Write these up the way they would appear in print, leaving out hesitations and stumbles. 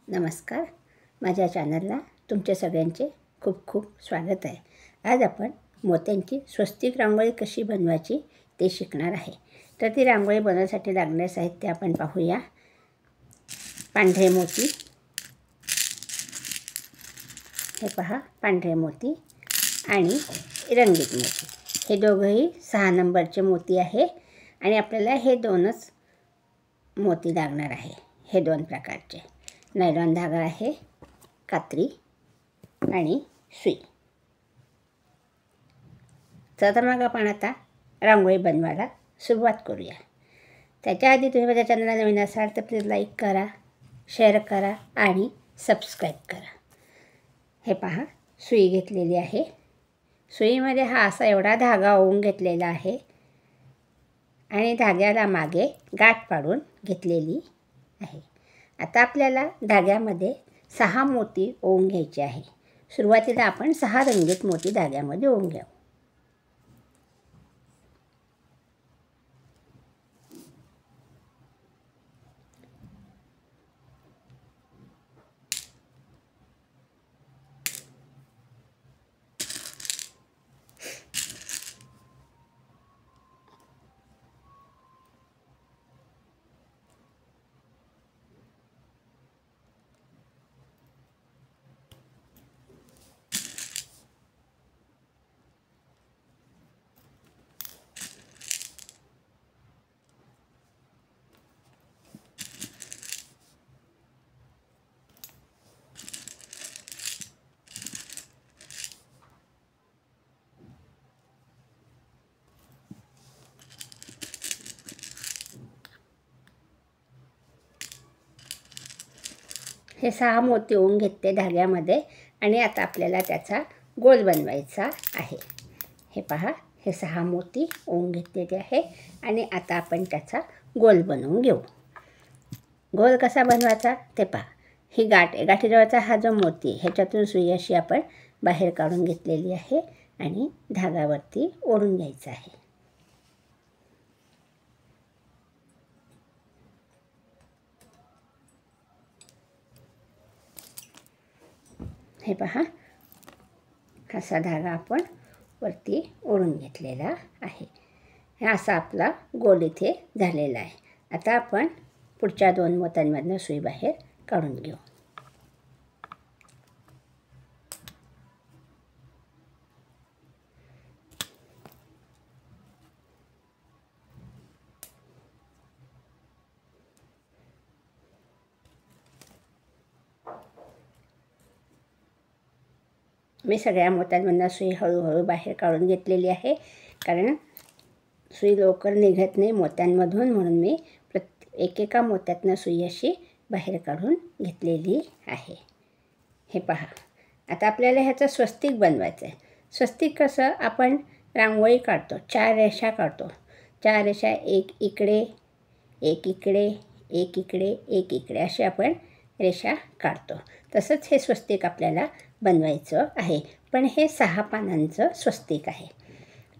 नमस्कार. माझ्या चॅनलला तुमच्या सगळ्यांचे खूप खूप स्वागत आहे. आज आपण मोत्यांची स्वस्तिक रांगोळी कशी बनवायची ते शिकणार आहे. तर ती रांगोळी बनवण्यासाठी लागणारे साहित्य आपण पाहूया. पांढरे मोती, हे पहा पांढरे मोती आणि रंगीत मोती. हे दोघंही 6 नंबरचे मोती आहे आणि आपल्याला हे दोनच मोती लागणार आहे. हे दोन प्रकारचे नायलॉन धागा आहे, कात्री आणि सुई. तर मग आपण आता रांगोळी बनवायला सुरुवात करूया. त्याच्या आधी तुम्ही माझ्या चॅनलला नवीन असाल तर प्लीज लाईक करा, शेअर करा आणि सबस्क्राईब करा. हे पहा सुई घेतलेली आहे. सुईमध्ये हा असा एवढा धागा ओवून घेतलेला आहे आणि धाग्याला मागे गाठ पाडून घेतलेली आहे. आता आपल्याला धाग्यामध्ये 6 मोती ओवून घ्यायचे आहे. सुरुवातीला आपण 6 रंगीत मोती धाग्यामध्ये ओवून घेऊ. हे 6 मोती ओवून घेतले धाग्यामध्ये आणि आता आपल्याला त्याचा गोल बनवायचा आहे. हे पहा हे 6 मोती ओवून घेतलेले आहे आणि आता आपण त्याचा गोल बनवून घेऊ. गोल कसा बनवायचा ते पहा. ही गाठ आहे. गाठीजवळचा हा जो मोती ह्याच्यातून सुई अशी आपण बाहेर काढून घेतलेली आहे आणि धागावरती ओढून घ्यायचा आहे. हे पहा असा धागा आपण वरती ओढून घेतलेला आहे. हे असा आपला गोल इथे झालेला आहे. आता आपण पुढच्या 2 मोत्यांमधनं सुई बाहेर काढून घेऊ. मी सगळ्या मोत्यांमधनं सुई हळूहळू बाहेर काढून घेतलेली आहे, कारण सुई लवकर निघत नाही मोत्यांमधून, म्हणून मी एकेका मोत्यातनं सुई अशी बाहेर काढून घेतलेली आहे. हे पहा आता आपल्याला ह्याचं स्वस्तिक बनवायचं आहे. स्वस्तिक कसं आपण रांगोळी काढतो, 4 रेषा काढतो. 4 रेषा, एक इकडे, एक इकडे, एक इकडे, एक इकडे अशी आपण रेषा काढतो. तसंच हे स्वस्तिक आपल्याला बनवायचं आहे. पण हे 6 पानांचं स्वस्तिक आहे.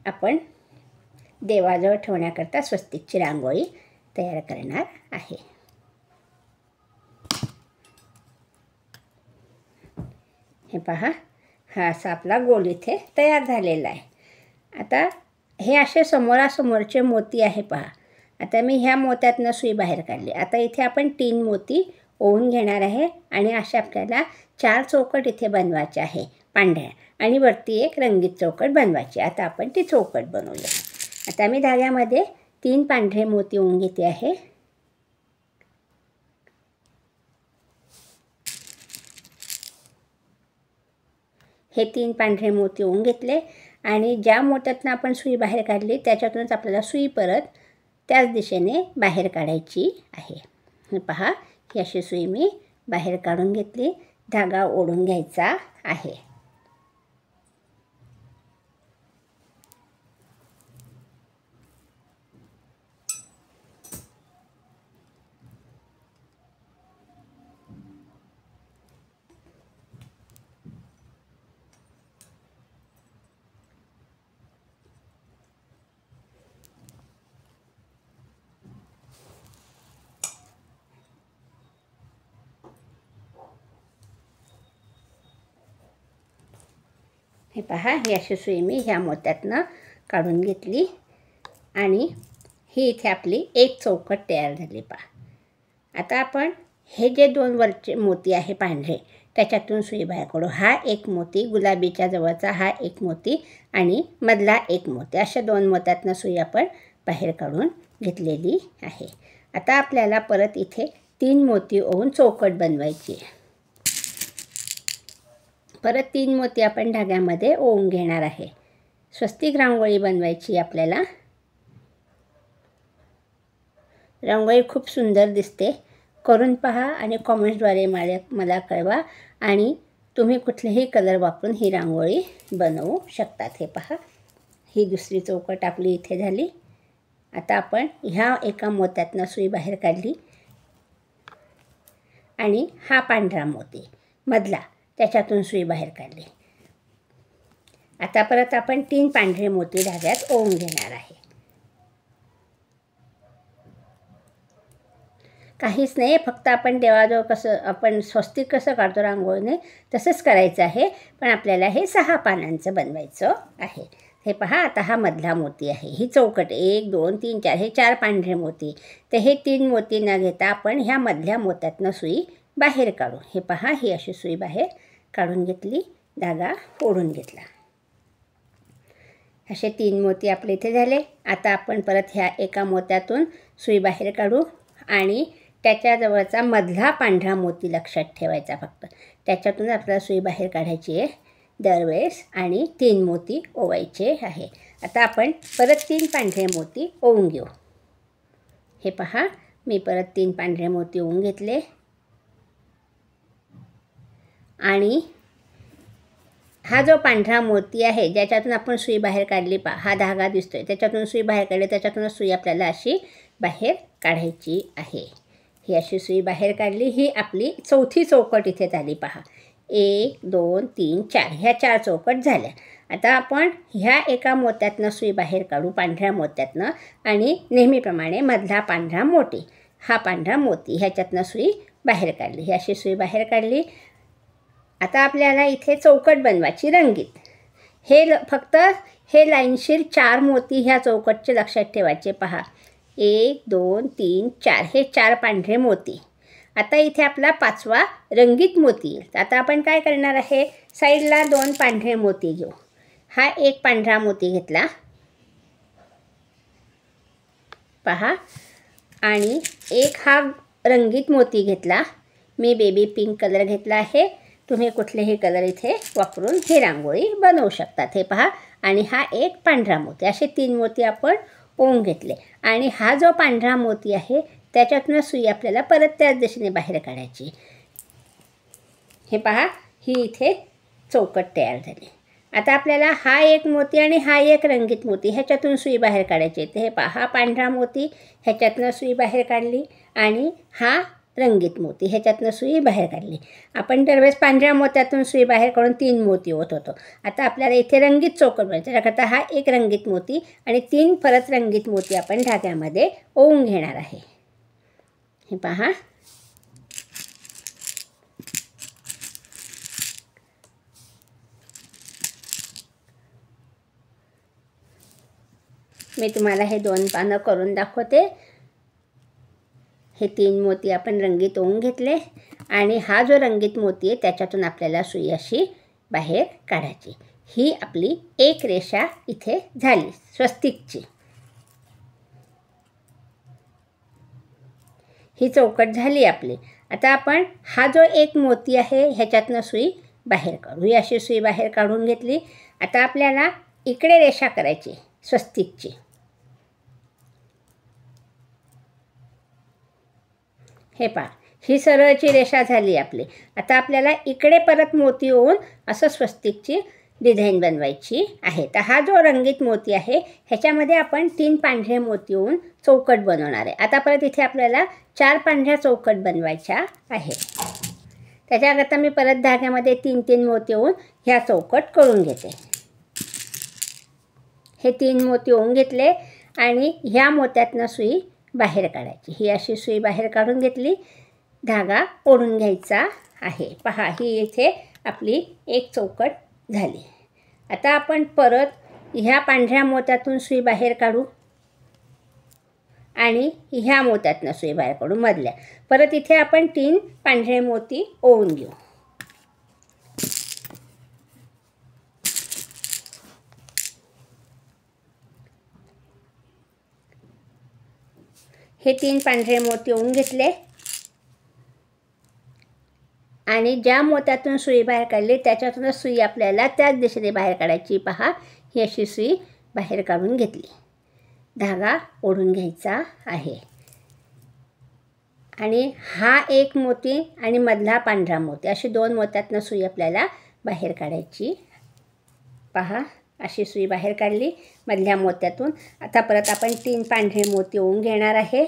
आपण देवाजवळ ठेवण्याकरता स्वस्तिकची रांगोळी तयार करणार आहे. हे पहा हा असा आपला गोल इथे तयार झालेला आहे. आता हे असे समोरासमोरचे मोती आहे पहा. आता मी ह्या मोत्यातनं सुई बाहेर काढली. आता इथे आपण 3 मोती ओवून घेणार आहे आणि असे आपल्याला 4 चौकट इथे बनवायचे आहे पांढऱ्या आणि वरती एक रंगीत चौकट बनवायची. आता आपण ती चौकट बनवूया. आता मी धाग्यामध्ये 3 पांढरे मोती ओवून घेते आहे. हे 3 पांढरे मोती ओवून घेतले आणि ज्या मोत्यातनं आपण सुई बाहेर काढली त्याच्यातूनच आपल्याला सुई परत त्याच दिशेने बाहेर काढायची आहे. हे पहा ही अशी सुई मी बाहेर काढून घेतली. धागा ओढून घ्यायचा आहे. हे पहा, ही अशी सुई मी ह्या मोत्यातनं काढून घेतली आणि ही इथे आपली एक चौकट तयार झाली पहा. आता आपण हे जे 2 वरचे मोती आहे पांढरे त्याच्यातून सुई बाहेर काढू. हा एक मोती, गुलाबीच्या जवळचा हा एक मोती आणि मधला एक मोती, अशा 2 मोत्यातनं सुई आपण बाहेर काढून घेतलेली आहे. आता आपल्याला परत इथे 3 मोती ओवून चौकट बनवायची आहे. परत 3 मोती आपण धाग्यामध्ये ओवून घेणार आहे. स्वस्तिक रांगोळी बनवायची आपल्याला. रांगोळी खूप सुंदर दिसते. करून पहा आणि कॉमेंट्सद्वारे मला कळवा. आणि तुम्ही कुठलेही कलर वापरून ही रांगोळी बनवू शकतात. हे पहा, ही दुसरी चौकट आपली इथे झाली. आता आपण ह्या एका मोत्यातनं सुई बाहेर काढली आणि हा पांढरा मोती मधला त्याच्यातून सुई बाहेर काढली. आता परत आपण 3 पांढरे मोती धाग्यात ओवून घेणार आहे. काहीच नाही, फक्त आपण देवाजवळ कसं आपण स्वस्तिक कसं काढतो रांगोळीने तसंच करायचं आहे. पण आपल्याला हे 6 पानांचं बनवायचं आहे. हे पहा, आता हा मधला मोती आहे. ही चौकट 1 2 3 4 हे 4 पांढरे मोती. तर हे 3 मोती न घेता आपण ह्या मधल्या मोत्यातनं सुई बाहेर काढू. हे पहा, ही अशी सुई बाहेर काढून घेतली, धागा ओढून घेतला. असे 3 मोती आपले इथे झाले. आता आपण परत ह्या एका मोत्यातून सुई बाहेर काढू आणि त्याच्याजवळचा मधला पांढरा मोती लक्षात ठेवायचा फक्त. त्याच्यातून आपल्याला सुई बाहेर काढायची आहे दरवेळेस आणि 3 मोती ओवायचे आहे. आता आपण परत 3 पांढरे मोती ओवून घेऊ. हे पहा, मी परत 3 पांढरे मोती ओवून घेतले आणि हा जो पांढरा मोती आहे ज्याच्यातून आपण सुई बाहेर काढली पहा, हा धागा दिसतोय, त्याच्यातून सुई बाहेर काढली, त्याच्यातून सुई आपल्याला अशी बाहेर काढायची आहे. ही अशी सुई बाहेर काढली. ही आपली चौथी चौकट इथे झाली पहा. 1 2 3 4 ह्या 4 चौकट झाल्या. आता आपण ह्या एका मोत्यातनं सुई बाहेर काढू, पांढऱ्या मोत्यातनं, आणि नेहमीप्रमाणे मधला पांढरा मोती, हा पांढरा मोती ह्याच्यातनं सुई बाहेर काढली. ही अशी सुई बाहेर काढली. आता आपल्याला इथे चौकट बनवायची रंगीत. फक्त हे लाईनशीर 4 मोती ह्या चौकटचे लक्षात ठेवायचे पहा. 1 2 3 4 हे 4 पांढरे मोती. आता इथे आपला 5वा रंगीत मोती येईल. आता आपण काय करणार आहे, साईडला 2 पांढरे मोती घेऊ. हा एक पांढरा मोती घेतला पहा आणि एक हा रंगीत मोती घेतला. मी बेबी पिंक कलर घेतला आहे. तुम्ही कुठलेही कलर इथे वापरून ही रांगोळी बनवू शकतात. हे पहा, आणि हा एक पांढरा मोती. असे 3 मोती आपण ओवून घेतले आणि हा जो पांढरा मोती आहे त्याच्यातनं सुई आपल्याला परत त्याच दिशेने बाहेर काढायची. हे पहा, ही इथे चौकट तयार झाली. आता आपल्याला हा एक मोती आणि हा एक रंगीत मोती ह्याच्यातून सुई बाहेर काढायची. तर हे पहा, हा पांढरा मोती ह्याच्यातनं सुई बाहेर काढली आणि हा रंगीत मोती ह्याच्यातनं सुई बाहेर काढली. आपण दरवेळेस पांढऱ्या मोत्यातून सुई बाहेर काढून 3 मोती होत होतो. आता आपल्याला इथे रंगीत चौकट बनायचं. त्याकरता हा एक रंगीत मोती आणि 3 परत रंगीत मोती आपण धाग्यामध्ये ओवून घेणार आहे. हे पहा, मी तुम्हाला हे 2 पानं करून दाखवते. हे 3 मोती आपण रंगीत ओवून घेतले आणि हा जो रंगीत मोती आहे त्याच्यातून आपल्याला सुई अशी बाहेर काढायची. ही आपली एक रेषा इथे झाली स्वस्तिकची. ही चौकट झाली आपली. आता आपण हा जो एक मोती आहे ह्याच्यातनं सुई बाहेर काढू. ही अशी सुई बाहेर काढून घेतली. आता आपल्याला इकडे रेषा करायची स्वस्तिकची. हे पहा, ही सरळची रेषा झाली आपली. आता आपल्याला इकडे परत मोती ओवून असं स्वस्तिकची डिझाईन बनवायची आहे. तर हा जो रंगीत मोती आहे ह्याच्यामध्ये आपण 3 पांढरे मोती ओवून चौकट बनवणार आहे. आता परत इथे आपल्याला 4 पांढऱ्या चौकट बनवायच्या आहे. त्याच्याकरता मी परत धाग्यामध्ये 3 मोती ओवून ह्या चौकट करून घेते. हे 3 मोती ओवून घेतले आणि ह्या मोत्यातनं सुई बाहेर काढायची. ही अशी सुई बाहेर काढून घेतली. धागा ओढून घ्यायचा आहे. पहा, ही इथे आपली एक चौकट झाली. आता आपण परत ह्या पांढऱ्या मोत्यातून सुई बाहेर काढू आणि ह्या मोत्यातनं सुई बाहेर काढू मधल्या. परत इथे आपण 3 पांढरे मोती ओवून घेऊ. हे 3 पांढरे मोती ओवून घेतले आणि ज्या मोत्यातून सुई बाहेर काढली त्याच्यातूनच सुई आपल्याला त्याच दिशेने बाहेर काढायची. पहा, ही अशी सुई बाहेर काढून घेतली. धागा ओढून घ्यायचा आहे आणि हा एक मोती आणि मधला पांढरा मोती अशी 2 मोत्यातनं सुई आपल्याला बाहेर काढायची. पहा, अशी सुई बाहेर काढली मधल्या मोत्यातून. आता परत आपण 3 पांढरे मोती ओवून घेणार आहे.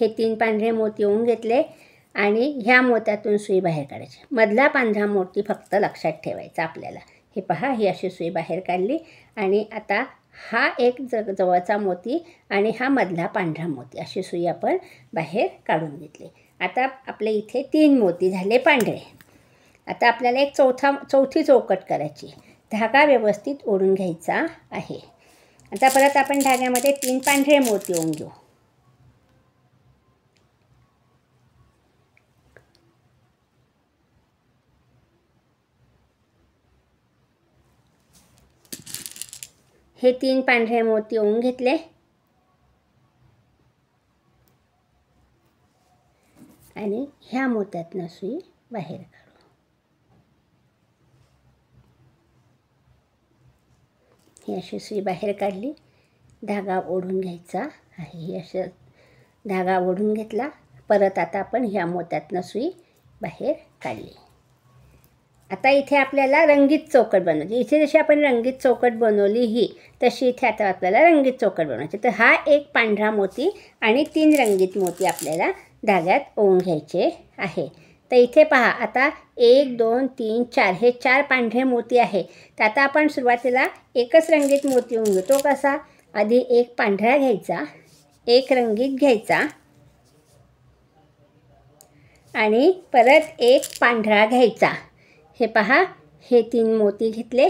हे 3 पांढरे मोती ओवून घेतले आणि ह्या मोत्यातून सुई बाहेर काढायची. मधला पांढरा मोती फक्त लक्षात ठेवायचा आपल्याला. हे पहा, ही अशी सुई बाहेर काढली आणि आता हा एक जवळचा मोती आणि हा मधला पांढरा मोती अशी सुई आपण बाहेर काढून घेतली. आता आपले इथे 3 मोती झाले पांढरे. आता आपल्याला एक चौथी चौकट करायची. धागा व्यवस्थित ओढून घ्यायचा आहे. आता परत आपण धाग्यामध्ये 3 पांढरे मोती ओवून घेऊ. हे 3 पांढरे मोती ओवून घेतले आणि ह्या मोत्यातनं सुई बाहेर काढू. ही अशी सुई बाहेर काढली. धागा ओढून घ्यायचा आहे. ही असं धागा ओढून घेतला. परत आता आपण ह्या मोत्यातनं सुई बाहेर काढली. आता इथे आपल्याला रंगीत चौकट बनवायची. इथे जशी आपण रंगीत चौकट बनवली ही तशी इथे आता आपल्याला रंगीत चौकट बनवायची. तर हा एक पांढरा मोती आणि 3 रंगीत मोती आपल्याला धाग्यात ओवून घ्यायचे आहे. तर इथे पहा, आता 1 2 3 4 हे 4 पांढरे मोती आहे. तर आता आपण सुरुवातीला एकच रंगीत मोती ओवून घेतो. कसा? आधी एक पांढरा घ्यायचा, एक रंगीत घ्यायचा आणि परत एक पांढरा घ्यायचा. हे पहा, हे 3 मोती घेतले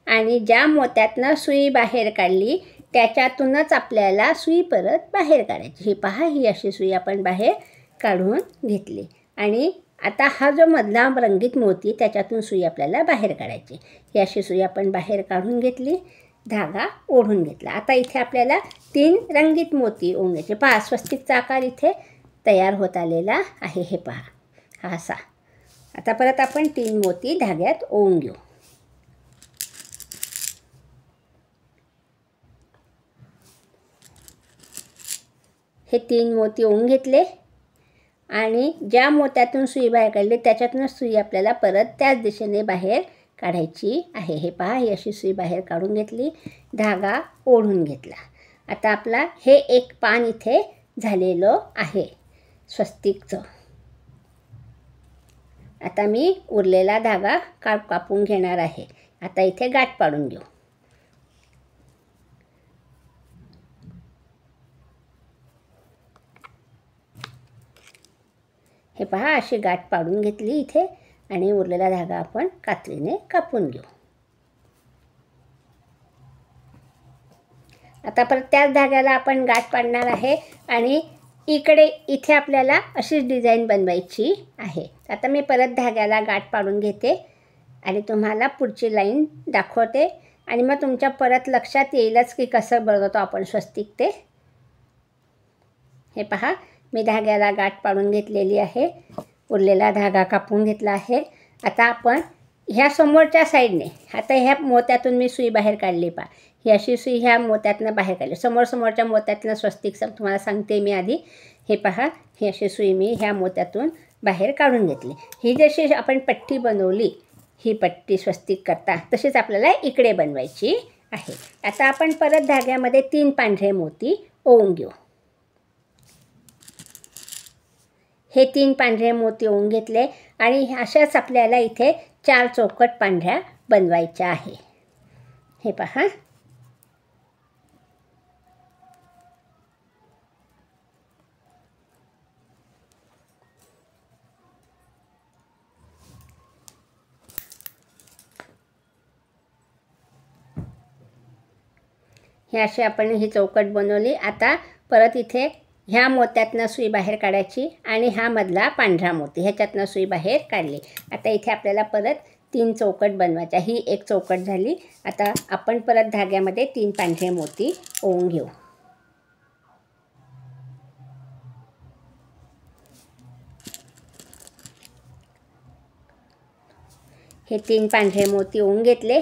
आणि ज्या मोत्यातनं सुई बाहेर काढली त्याच्यातूनच आपल्याला सुई परत बाहेर काढायची. हे पहा, ही अशी सुई आपण बाहेर काढून घेतली आणि आता हा जो मधला रंगीत मोती त्याच्यातून सुई आपल्याला बाहेर काढायची. ही अशी सुई आपण बाहेर काढून घेतली. धागा ओढून घेतला. आता इथे आपल्याला 3 रंगीत मोती ओवून घ्यायचे. पहा, स्वस्तिकचा आकार इथे तयार होत आलेला आहे. हे पहा, हा असा. आता परत आपण 3 मोती धाग्यात ओवून घेऊ. हे 3 मोती ओवून घेतले आणि ज्या मोत्यातून सुई बाहेर काढली त्याच्यातूनच सुई आपल्याला परत त्याच दिशेने बाहेर काढायची आहे. हे पहा, ही अशी सुई बाहेर काढून घेतली. धागा ओढून घेतला. आता आपला हे एक पान इथे झालेलं आहे स्वस्तिकचं. आता मी उरलेला धागा कापून घेणार आहे. आता इथे गाठ पाडून घेऊ. हे पहा, अशी गाठ पाडून घेतली इथे आणि उरलेला धागा आपण कात्रीने कापून घेऊ. आता परत त्याच धाग्याला आपण गाठ पाडणार आहे आणि इथे आपल्याला अशीच डिझाईन बनवायची आहे. आता मी परत धाग्याला गाठ पाडून घेते आणि तुम्हाला पुढची लाईन दाखवते आणि मग तुमच्या परत लक्षात येईलच की कसं बनवतो आपण स्वस्तिक ते. हे पहा, मी धाग्याला गाठ पाडून घेतलेली आहे. उरलेला धागा कापून घेतला आहे. आता आपण ह्या समोरच्या साईडने, आता ह्या मोत्यातून मी सुई बाहेर काढली. पहा, ही अशी सुई ह्या मोत्यातनं बाहेर काढली. समोरच्या मोत्यातनं स्वस्तिक तुम्हाला सांगते मी आधी. हे पहा, ही अशी सुई मी ह्या मोत्यातून बाहेर काढून घेतली. ही जशी आपण पट्टी बनवली, ही पट्टी स्वस्तिक करता तशीच आपल्याला इकडे बनवायची आहे. आता आपण परत धाग्यामध्ये 3 पांढरे मोती ओवून घेऊ. हे 3 पांढरे मोती ओवून घेतले आणि अशाच आपल्याला इथे 4 चौकट पांढऱ्या बनवायच्या आहे. हे पहा, हे असे आपण ही चौकट बनवली. आता परत इथे ह्या मोत्यातनं सुई बाहेर काढायची आणि हा मधला पांढरा मोती ह्याच्यातनं सुई बाहेर काढली. आता इथे आपल्याला परत 3 चौकट बनवायच्या. ही एक चौकट झाली. आता आपण परत धाग्यामध्ये 3 पांढरे मोती ओवून घेऊ. हे 3 पांढरे मोती ओवून घेतले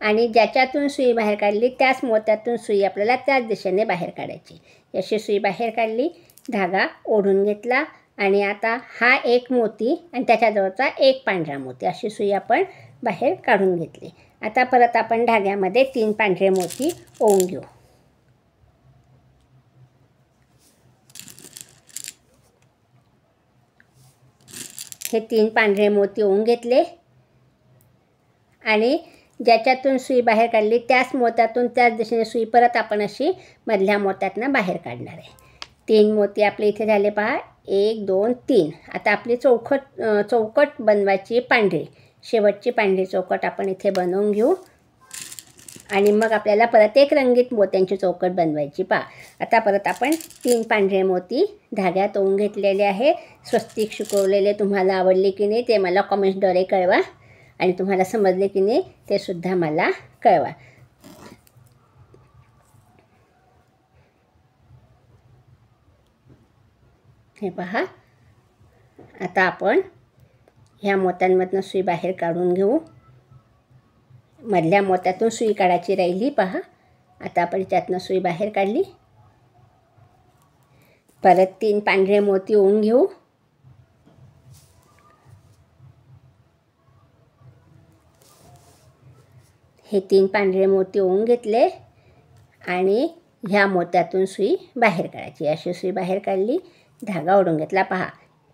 आणि ज्याच्यातून सुई बाहेर काढली त्याच मोत्यातून सुई आपल्याला त्याच दिशेने बाहेर काढायची. अशी सुई बाहेर काढली, धागा ओढून घेतला आणि आता हा एक मोती आणि त्याच्याजवळचा एक पांढरा मोती अशी सुई आपण बाहेर काढून घेतली. आता परत आपण धाग्यामध्ये 3 पांढरे मोती ओवून घेऊ. हे 3 पांढरे मोती ओवून घेतले आणि ज्याच्यातून सुई बाहेर काढली त्याच मोत्यातून त्याच दिशेने सुई परत आपण अशी मधल्या मोत्यातनं बाहेर काढणार आहे. 3 मोती आपले इथे झाले पहा. 1 2 3. आता आपली चौकट बनवायची पांढरी, शेवटची पांढरी चौकट आपण इथे बनवून घेऊ आणि मग आपल्याला परत एक रंगीत मोत्यांची चौकट बनवायची पहा. आता परत आपण 3 पांढरे मोती धाग्यात ओवून घेतलेले आहे. स्वस्तिक शिकवलेले तुम्हाला आवडले की नाही ते मला कमेंट्सद्वारे कळवा आणि तुम्हाला समजले की नाही ते सुद्धा मला कळवा. हे पहा. आता आपण ह्या मोत्यांमधनं सुई बाहेर काढून घेऊ. मधल्या मोत्यातून सुई काढायची राहिली पहा. आता आपण त्यातनं सुई बाहेर काढली. परत 3 पांढरे मोती ओवून घेऊ. हे 3 पांढरे मोती ओवून घेतले आणि ह्या मोत्यातून सुई बाहेर काढायची. अशी सुई बाहेर काढली, धागा ओढून घेतला पहा.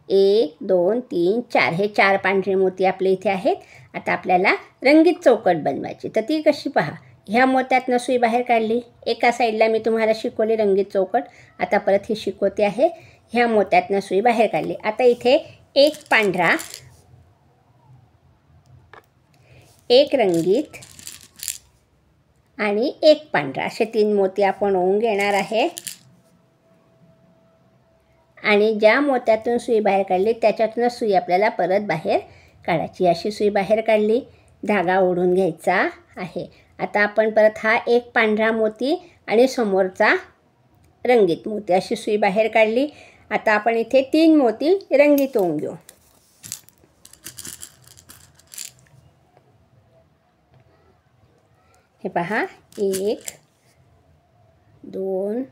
1 2 3 4. हे 4 पांढरे मोती आपले इथे आहेत. आता आपल्याला रंगीत चौकट बनवायची. तर ती कशी पहा. ह्या मोत्यातनं सुई बाहेर काढली. एका साईडला मी तुम्हाला शिकवली रंगीत चौकट. आता परत ही शिकवते आहे. ह्या मोत्यातनं सुई बाहेर काढली. आता इथे एक पांढरा, एक रंगीत आणि एक पांढरा असे 3 मोती आपण ओवून घेणार आहे आणि ज्या मोत्यातून सुई बाहेर काढली त्याच्यातूनच सुई आपल्याला परत बाहेर काढायची. अशी सुई बाहेर काढली, धागा ओढून घ्यायचा आहे. आता आपण परत हा एक पांढरा मोती आणि समोरचा रंगीत मोती अशी सुई बाहेर काढली. आता आपण इथे 3 मोती रंगीत ओवून घेऊ. हे पहा. 1 2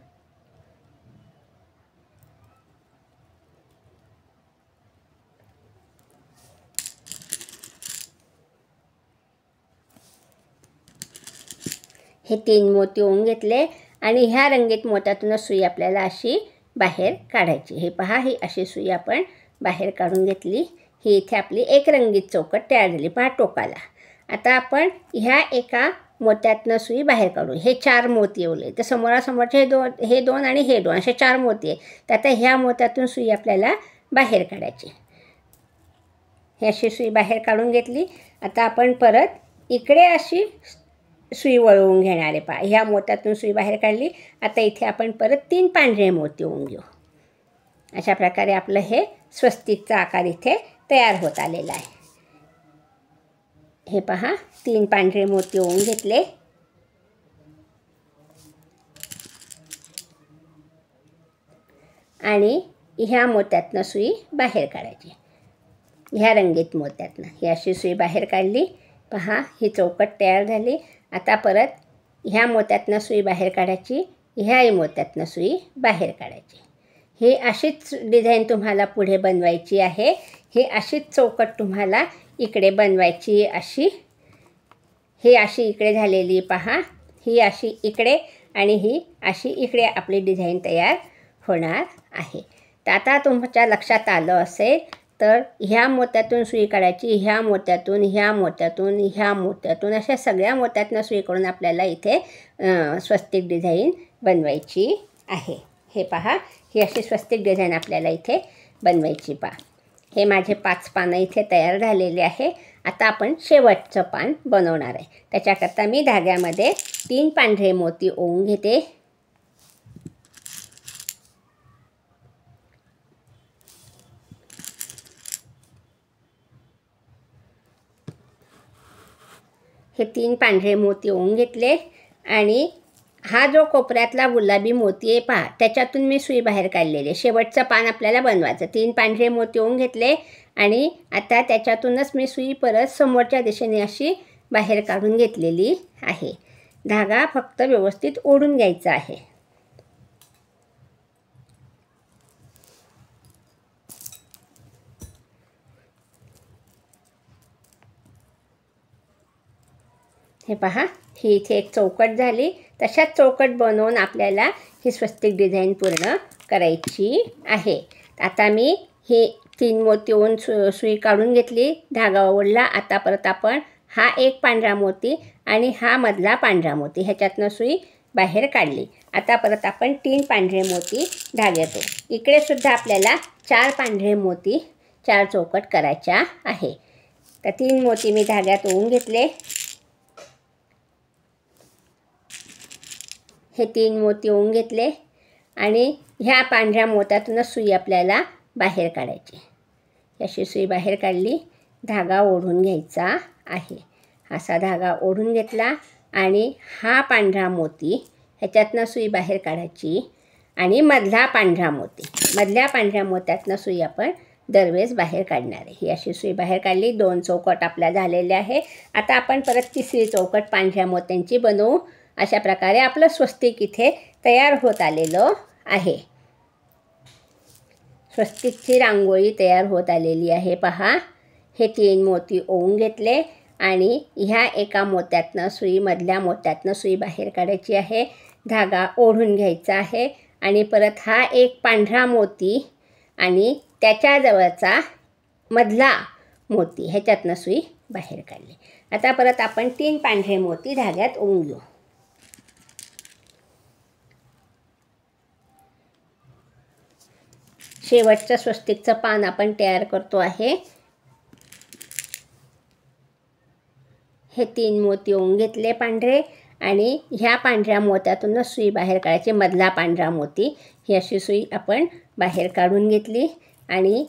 हे 3 मोती ओवून घेतले आणि ह्या रंगीत मोत्यातूनच सुई आपल्याला अशी बाहेर काढायची. हे पहा. ही अशी सुई आपण बाहेर काढून घेतली. ही इथे आपली एक रंगीत चौकट तयार झाली पहा टोकाला. आता आपण ह्या एका मोत्यातनं सुई बाहेर काढू. हे 4 मोती ओवले. तर समोरासमोरचे हे दोन आणि हे 2 असे 4 मोती आहे. तर आता ह्या मोत्यातून सुई आपल्याला बाहेर काढायची. ही अशी सुई बाहेर काढून घेतली. आता आपण परत इकडे अशी सुई वळवून घेणार आहे पहा. ह्या मोत्यातून सुई बाहेर काढली. आता इथे आपण परत 3 पांढरे मोती ओवून घेऊ. अशा प्रकारे आपलं हे स्वस्तिकचा आकार इथे तयार होत आलेला आहे. हे पहा. 3 पांढरे मोती ओवून घेतले आणि ह्या मोत्यातनं सुई बाहेर काढायची. ह्या रंगीत मोत्यातनं ही अशी सुई बाहेर काढली पहा. ही चौकट तयार झाली. आता परत ह्या मोत्यातनं सुई बाहेर काढायची, ह्याही मोत्यातनं सुई बाहेर काढायची. ही अशीच डिझाईन तुम्हाला पुढे बनवायची आहे. ही अशीच चौकट तुम्हाला इकडे बनवायची. ही अशी इकडे झालेली पहा. ही अशी इकडे आणि ही अशी इकडे आपली डिझाईन तयार होणार आहे. तर आता तुमच्या लक्षात आलं असेल तर ह्या मोत्यातून सुई काढायची, ह्या मोत्यातून, ह्या मोत्यातून, ह्या मोत्यातून अशा सगळ्या मोत्यातून सुई काढून आपल्याला इथे स्वस्तिक डिझाईन बनवायची आहे. हे पहा. ही अशी स्वस्तिक डिझाईन आपल्याला इथे बनवायची पहा. हे माझे 5 पानं इथे तयार झालेले आहे. आता आपण शेवटचं पान बनवणार आहे. त्याच्याकरता मी धाग्यामध्ये 3 पांढरे मोती ओवून घेते. हे 3 पांढरे मोती ओवून घेतले आणि हा जो कोपऱ्यातला गुलाबी मोती आहे पहा, त्याच्यातून मी सुई बाहेर काढलेली. शेवटचं पान आपल्याला बनवायचं. 3 पांढरे मोती ओवून घेतले आणि आता त्याच्यातूनच मी सुई परत समोरच्या दिशेने अशी बाहेर काढून घेतलेली आहे. धागा फक्त व्यवस्थित ओढून घ्यायचा आहे. हे पहा, ही इथे एक चौकट झाली. तशाच चौकट बनवून आपल्याला ही स्वस्तिक डिझाईन पूर्ण करायची आहे. आता मी हे 3 मोती ओवून सुई काढून घेतली, धागा ओढला. आता परत आपण हा एक पांढरा मोती आणि हा मधला पांढरा मोती ह्याच्यातनं सुई बाहेर काढली. आता परत आपण 3 पांढरे मोती धाग्यात. इकडे सुद्धा आपल्याला 4 पांढरे मोती 4 चौकट करायच्या आहे. तर 3 मोती मी धाग्यात ओवून घेतले. हे 3 मोती ओवून घेतले आणि ह्या पांढऱ्या मोत्यातूनच सुई आपल्याला बाहेर काढायची. अशी सुई बाहेर काढली. धागा ओढून घ्यायचा आहे. असा धागा ओढून घेतला आणि हा पांढरा मोती ह्याच्यातनं सुई बाहेर काढायची आणि मधला पांढरा मोती, मधल्या पांढऱ्या मोत्यातनं सुई आपण दरवेळेस बाहेर काढणार आहे. ही अशी सुई बाहेर काढली. 2 चौकट आपल्या झालेल्या आहे. आता आपण परत 3री चौकट पांढऱ्या मोत्यांची बनवू. अशा प्रकारे आपलं स्वस्तिक इथे तयार होत आलेलं आहे. स्वस्तिकची रांगोळी तयार होत आलेली आहे पहा. हे 3 मोती ओवून घेतले आणि ह्या एका मोत्यातनं सुई, मधल्या मोत्यातनं सुई बाहेर काढायची आहे. धागा ओढून घ्यायचा आहे आणि परत हा एक पांढरा मोती आणि त्याच्याजवळचा मधला मोती ह्याच्यातनं सुई बाहेर काढली. आता परत आपण 3 पांढरे मोती धाग्यात ओवून घेऊ. शेवटचं स्वस्तिकचं पान आपण तयार करतो आहे. हे 3 मोती ओवून घेतले पांढरे आणि ह्या पांढऱ्या मोत्यातूनच सुई बाहेर काढायची. मधला पांढरा मोती ही अशी सुई आपण बाहेर काढून घेतली आणि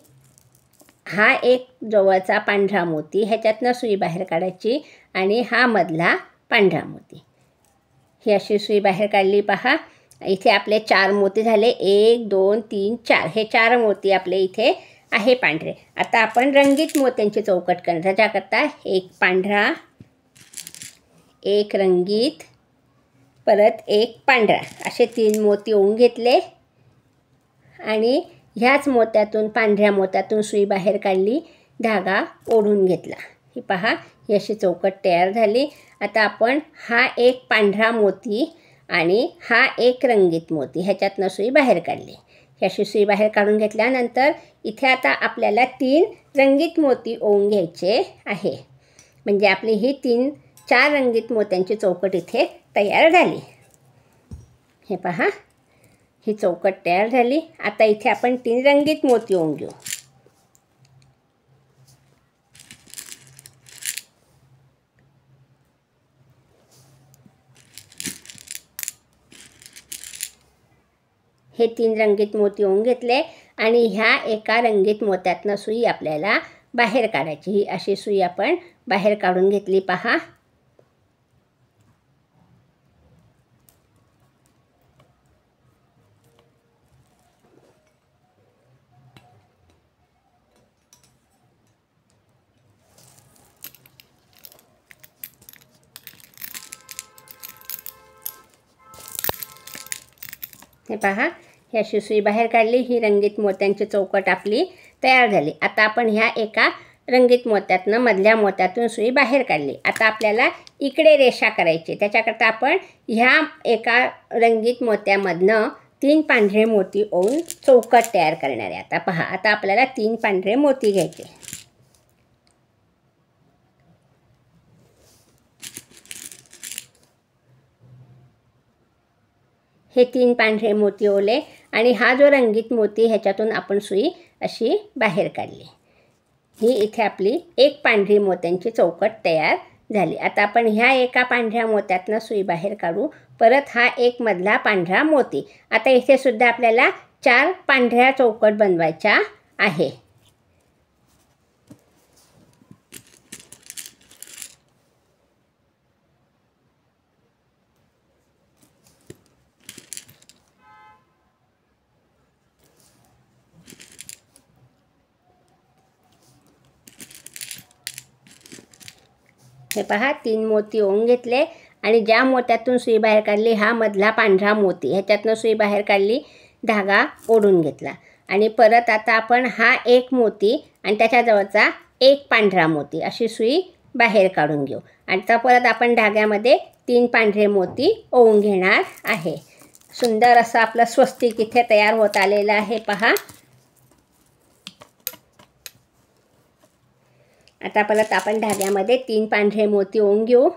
हा एक जवळचा पांढरा मोती ह्याच्यातनं सुई बाहेर काढायची आणि हा मधला पांढरा मोती ही अशी सुई बाहेर काढली पहा. इथे आपले 4 मोती झाले. 1 2 3 4 हे 4 मोती आपले इथे आहे पांढरे. आता आपण रंगीत मोत्यांची चौकट करणार. त्याच्याकरता एक पांढरा, एक रंगीत, परत एक पांढरा असे 3 मोती ओवून घेतले आणि ह्याच मोत्यातून, पांढऱ्या मोत्यातून सुई बाहेर काढली. धागा ओढून घेतला. ही पहा, ही अशी चौकट तयार झाली. आता आपण हा एक पांढरा मोती आणि हा एक रंगीत मोती ह्याच्यातनं सुई बाहेर काढली. ही अशी सुई बाहेर काढून घेतल्यानंतर इथे आता आपल्याला 3 रंगीत मोती ओवून घ्यायचे आहे. म्हणजे आपली ही 4 रंगीत मोत्यांची चौकट इथे तयार झाली. हे पहा, ही चौकट तयार झाली. आता इथे आपण 3 रंगीत मोती ओवून घेऊ. हे 3 रंगीत मोती ओवून घेतले आणि ह्या एका रंगीत मोत्यातनं सुई आपल्याला बाहेर काढायची. ही अशी सुई आपण बाहेर काढून घेतली पहा. हे पहा, ही अशी सुई बाहेर काढली. ही रंगीत मोत्यांची चौकट आपली तयार झाली. आता आपण ह्या एका रंगीत मोत्यातनं, मधल्या मोत्यातून सुई बाहेर काढली. आता आपल्याला इकडे रेषा करायची. त्याच्याकरता आपण ह्या एका रंगीत मोत्यामधनं 3 पांढरे मोती ओवून चौकट तयार करणार आहे. आता पहा, आता आपल्याला 3 पांढरे मोती घ्यायचे. हे 3 पांढरे मोती ओवले आणि हा जो रंगीत मोती ह्याच्यातून आपण सुई अशी बाहेर काढली. ही इथे आपली एक पांढरी मोत्यांची चौकट तयार झाली. आता आपण ह्या एका पांढऱ्या मोत्यातनं सुई बाहेर काढू. परत हा एक मधला पांढरा मोती. आता इथे सुद्धा आपल्याला 4 पांढऱ्या चौकट बनवायच्या आहे. हे पहा 3 मोती ओवून घेतले आणि ज्या मोत्यातून सुई बाहेर काढली हा मधला पांढरा मोती, ह्याच्यातनं सुई बाहेर काढली, धागा ओढून घेतला आणि परत आता आपण हा एक मोती आणि त्याच्याजवळचा एक पांढरा मोती अशी सुई बाहेर काढून घेऊ. आता परत आपण धाग्यामध्ये 3 पांढरे मोती ओवून घेणार आहे. सुंदर असं आपलं स्वस्तिक इथे तयार होत आलेलं आहे पहा. आता परत आपण धाग्यामध्ये 3 पांढरे मोती ओवून घेऊ.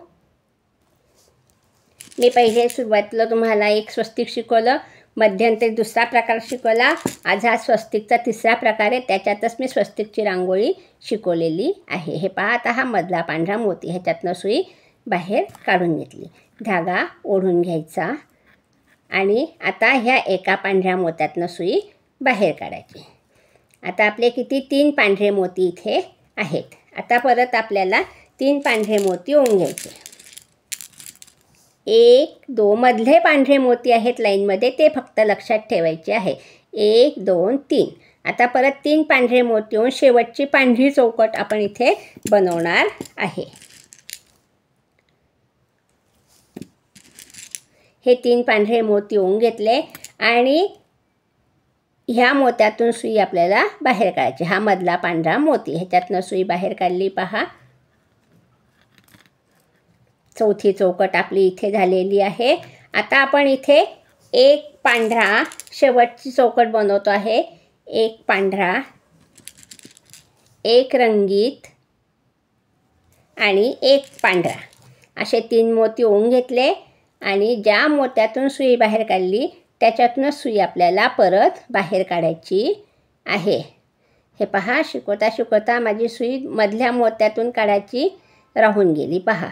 मी पहिले सुरुवातीला तुम्हाला एक स्वस्तिक शिकवलं, मध्यंतरी दुसरा प्रकार शिकवला, आज हा स्वस्तिकचा तिसरा प्रकार आहे. त्याच्यातच मी स्वस्तिकची रांगोळी शिकवलेली आहे. हे पहा आता हा मधला पांढरा मोती, ह्याच्यातनं सुई बाहेर काढून घेतली, धागा ओढून घ्यायचा आणि आता ह्या एका पांढऱ्या मोत्यातनं सुई बाहेर काढायची. आता आपले किती 3 पांढरे मोती इथे आहेत. आता परत आपल्याला 3 पांढरे मोती ओवून घ्यायचे. 1 2 मधले पांढरे मोती आहेत लाईनमध्ये, ते फक्त लक्षात ठेवायचे आहे. 1 2 3. आता परत 3 पांढरे मोती ओवून शेवटची पांढरी चौकट आपण इथे बनवणार आहे. हे 3 पांढरे मोती ओवून घेतले आणि ह्या मोत्यातून सुई आपल्याला बाहेर काढायची. हा मधला पांढरा मोती, ह्याच्यातनं सुई बाहेर काढली पहा. चौथी चौकट आपली इथे झालेली आहे. आता आपण इथे एक पांढरा शेवटची चौकट बनवतो आहे. एक पांढरा, एक रंगीत आणि एक पांढरा असे 3 मोती ओवून घेतले आणि ज्या मोत्यातून सुई बाहेर काढली त्याच्यातूनच सुई आपल्याला परत बाहेर काढायची आहे. हे पहा, शिकवता शिकवता माझी सुई मधल्या मोत्यातून काढायची राहून गेली पहा.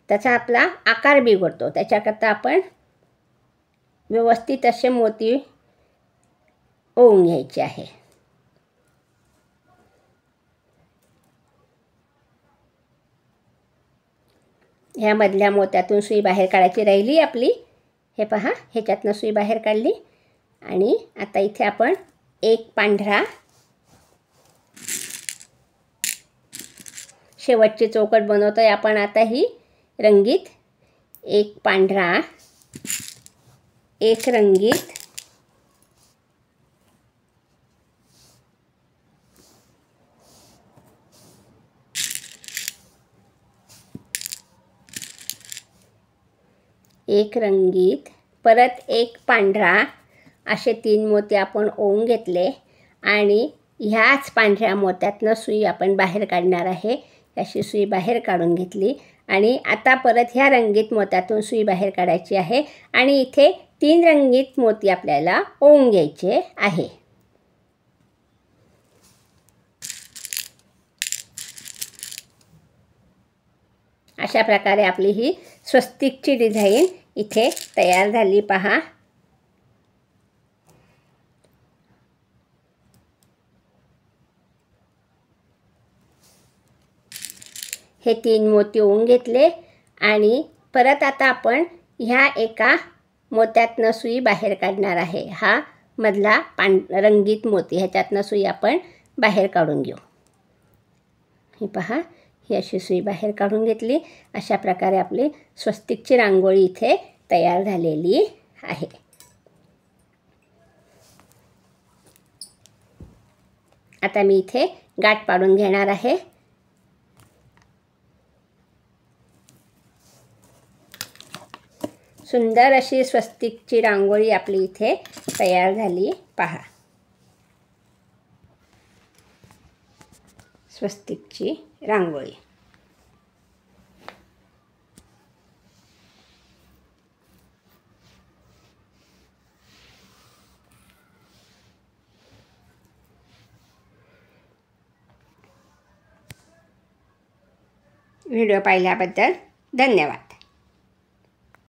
त्याचा आपला आकार बिघडतो. त्याच्याकरता आपण व्यवस्थित असे मोती ओवून घ्यायचे आहे. ह्या मधल्या मोत्यातून सुई बाहेर काढायची राहिली आपली. हे पहा, ह्याच्यातनं सुई बाहेर काढली आणि आता इथे आपण एक पांढरा, शेवटची चौकट बनवतोय आपण आता ही रंगीत. एक पांढरा, एक रंगीत एक रंगीत, परत एक पांढरा असे 3 मोती आपण ओवून घेतले आणि ह्याच पांढऱ्या मोत्यातनं सुई आपण बाहेर काढणार आहे. अशी सुई बाहेर काढून घेतली आणि आता परत ह्या रंगीत मोत्यातून सुई बाहेर काढायची आहे आणि इथे 3 रंगीत मोती आपल्याला ओवून घ्यायचे आहे. अशा प्रकारे आपली ही स्वस्तिकची डिझाईन इथे तयार झाली पहा. हे 3 मोती ओवून घेतले आणि परत आता आपण ह्या एका मोत्यातनं सुई बाहेर काढणार आहे. हा मधला रंगीत मोती, ह्याच्यातनं सुई आपण बाहेर काढून घेऊ. ही पहा, ही अशी सुई बाहेर काढून घेतली. अशा प्रकारे आपली स्वस्तिकची रांगोळी इथे तयार झालेली आहे. आता मी इथे गाठ पाडून घेणार आहे. सुंदर अशी स्वस्तिकची रांगोळी आपली इथे तयार झाली पहा. स्वस्तिकची रांगोळी. व्हिडिओ पाहिल्याबद्दल धन्यवाद.